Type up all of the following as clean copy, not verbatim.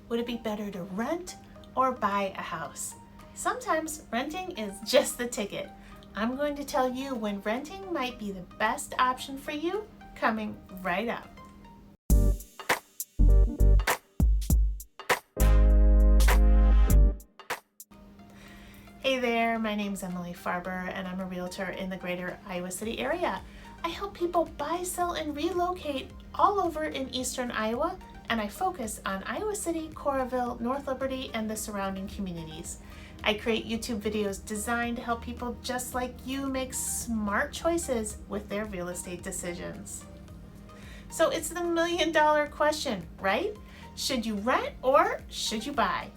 Would it be better to rent or buy a house? Sometimes renting is just the ticket. I'm going to tell you when renting might be the best option for you, coming right up. Hey there, my name's Emily Farber and I'm a realtor in the greater Iowa City area. I help people buy, sell, and relocate all over in eastern Iowa, and I focus on Iowa City, Coralville, North Liberty, and the surrounding communities. I create YouTube videos designed to help people just like you make smart choices with their real estate decisions. So it's the million-dollar question, right? Should you rent or should you buy?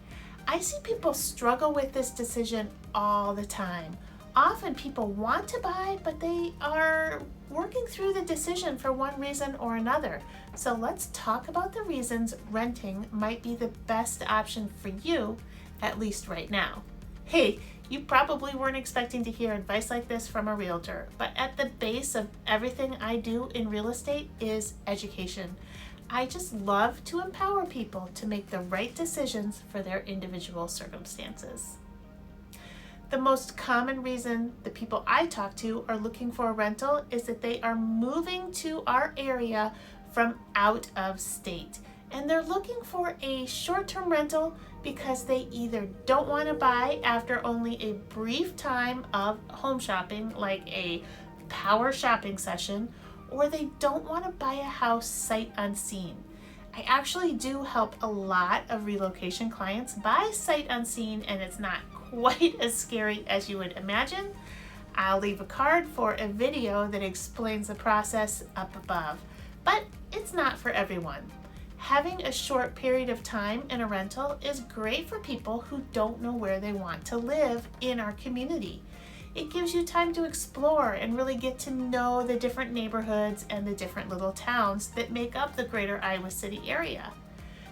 I see people struggle with this decision all the time. Often people want to buy, but they are working through the decision for one reason or another. So let's talk about the reasons renting might be the best option for you, at least right now. Hey, you probably weren't expecting to hear advice like this from a realtor, but at the base of everything I do in real estate is education. I just love to empower people to make the right decisions for their individual circumstances. The most common reason the people I talk to are looking for a rental is that they are moving to our area from out of state. And they're looking for a short-term rental because they either don't want to buy after only a brief time of home shopping, like a power shopping session, or they don't want to buy a house sight unseen. I actually do help a lot of relocation clients buy sight unseen, and it's not quite as scary as you would imagine. I'll leave a card for a video that explains the process up above, but it's not for everyone. Having a short period of time in a rental is great for people who don't know where they want to live in our community. It gives you time to explore and really get to know the different neighborhoods and the different little towns that make up the greater Iowa City area.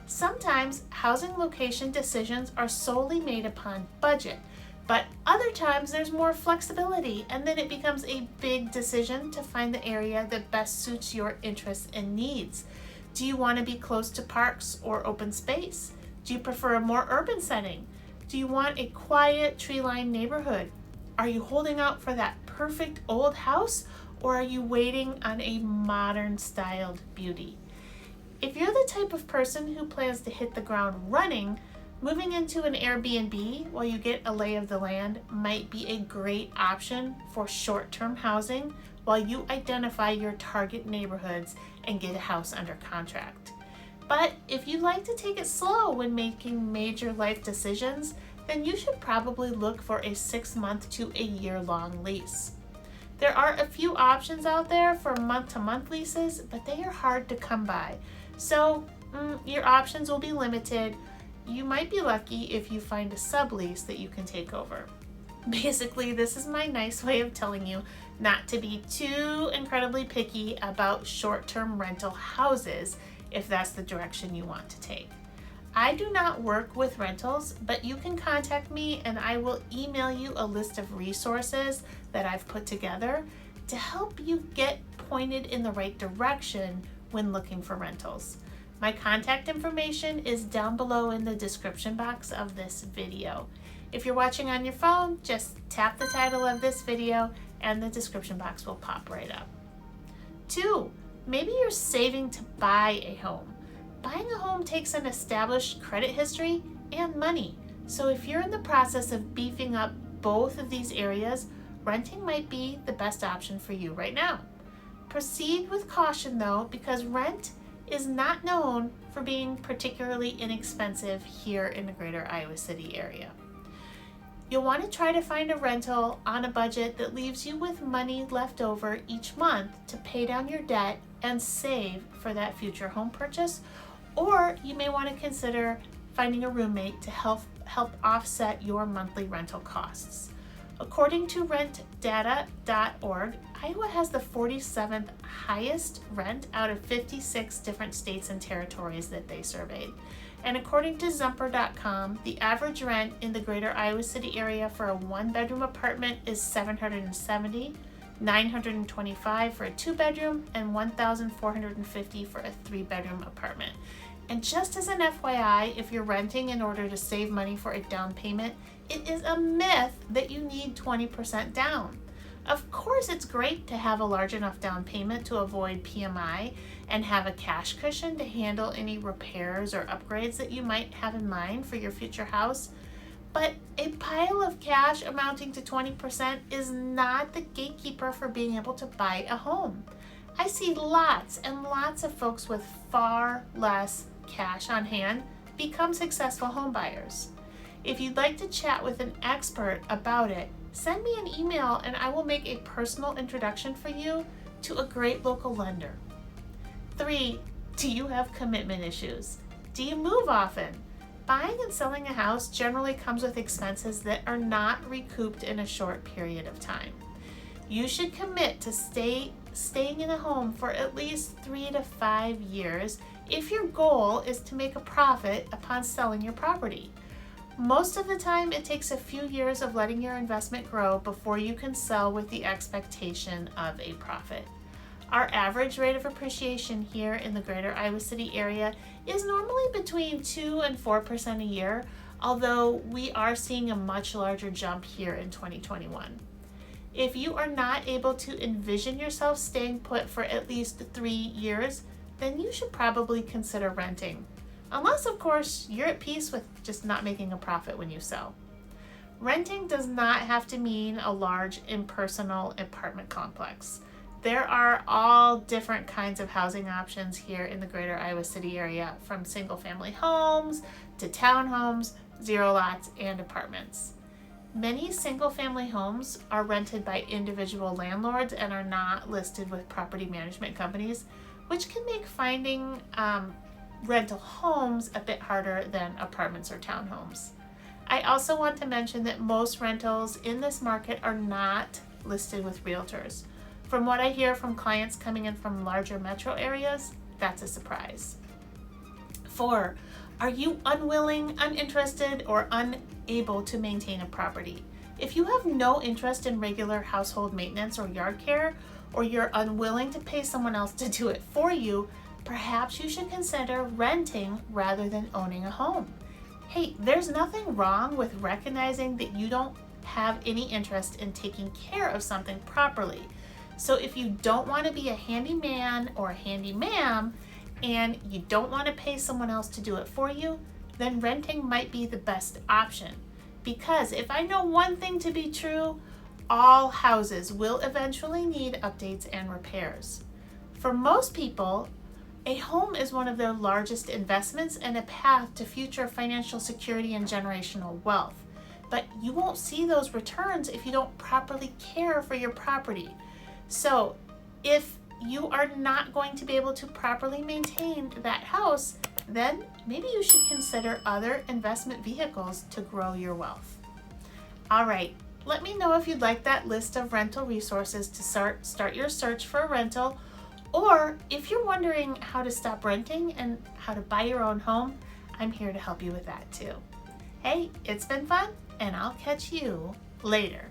Sometimes housing location decisions are solely made upon budget, but other times there's more flexibility, and then it becomes a big decision to find the area that best suits your interests and needs. Do you want to be close to parks or open space? Do you prefer a more urban setting? Do you want a quiet, tree-lined neighborhood? Are you holding out for that perfect old house, or are you waiting on a modern styled beauty? If you're the type of person who plans to hit the ground running, moving into an Airbnb while you get a lay of the land might be a great option for short-term housing while you identify your target neighborhoods and get a house under contract. But if you like to take it slow when making major life decisions, then you should probably look for a 6-month to a year-long lease. There are a few options out there for month-to-month leases, but they are hard to come by. So your options will be limited. You might be lucky if you find a sublease that you can take over. Basically, this is my nice way of telling you not to be too incredibly picky about short-term rental houses if that's the direction you want to take. I do not work with rentals, but you can contact me and I will email you a list of resources that I've put together to help you get pointed in the right direction when looking for rentals. My contact information is down below in the description box of this video. If you're watching on your phone, just tap the title of this video and the description box will pop right up. 2, maybe you're saving to buy a home. Buying a home takes an established credit history and money. So if you're in the process of beefing up both of these areas, renting might be the best option for you right now. Proceed with caution though, because rent is not known for being particularly inexpensive here in the greater Iowa City area. You'll want to try to find a rental on a budget that leaves you with money left over each month to pay down your debt and save for that future home purchase. Or you may want to consider finding a roommate to help offset your monthly rental costs. According to rentdata.org, Iowa has the 47th highest rent out of 56 different states and territories that they surveyed. And according to Zumper.com, the average rent in the greater Iowa City area for a 1-bedroom apartment is $770, $925 for a 2-bedroom, and $1,450 for a 3-bedroom apartment. And just as an FYI, if you're renting in order to save money for a down payment, it is a myth that you need 20% down. Of course, it's great to have a large enough down payment to avoid PMI and have a cash cushion to handle any repairs or upgrades that you might have in mind for your future house. But a pile of cash amounting to 20% is not the gatekeeper for being able to buy a home. I see lots and lots of folks with far less cash on hand become successful home buyers. If you'd like to chat with an expert about it, send me an email and I will make a personal introduction for you to a great local lender. 3, do you have commitment issues? Do you move often? Buying and selling a house generally comes with expenses that are not recouped in a short period of time. You should commit to staying in a home for at least 3 to 5 years if your goal is to make a profit upon selling your property. Most of the time, it takes a few years of letting your investment grow before you can sell with the expectation of a profit. Our average rate of appreciation here in the greater Iowa City area is normally between 2 and 4% a year, although we are seeing a much larger jump here in 2021. If you are not able to envision yourself staying put for at least 3 years, then you should probably consider renting. Unless, of course, you're at peace with just not making a profit when you sell. Renting does not have to mean a large impersonal apartment complex. There are all different kinds of housing options here in the greater Iowa City area, from single-family homes to townhomes, zero lots, and apartments. Many single-family homes are rented by individual landlords and are not listed with property management companies, which can make finding rental homes a bit harder than apartments or townhomes. I also want to mention that most rentals in this market are not listed with realtors. From what I hear from clients coming in from larger metro areas, that's a surprise. 4, are you unwilling, uninterested, or unable to maintain a property? If you have no interest in regular household maintenance or yard care, or you're unwilling to pay someone else to do it for you, perhaps you should consider renting rather than owning a home. Hey, there's nothing wrong with recognizing that you don't have any interest in taking care of something properly. So if you don't want to be a handyman or a handyman and you don't want to pay someone else to do it for you, then renting might be the best option. Because if I know one thing to be true, all houses will eventually need updates and repairs. For most people, a home is one of their largest investments and a path to future financial security and generational wealth. But you won't see those returns if you don't properly care for your property. So if you are not going to be able to properly maintain that house, then maybe you should consider other investment vehicles to grow your wealth. All right, let me know if you'd like that list of rental resources to start your search for a rental, or if you're wondering how to stop renting and how to buy your own home, I'm here to help you with that too. Hey, it's been fun, and I'll catch you later.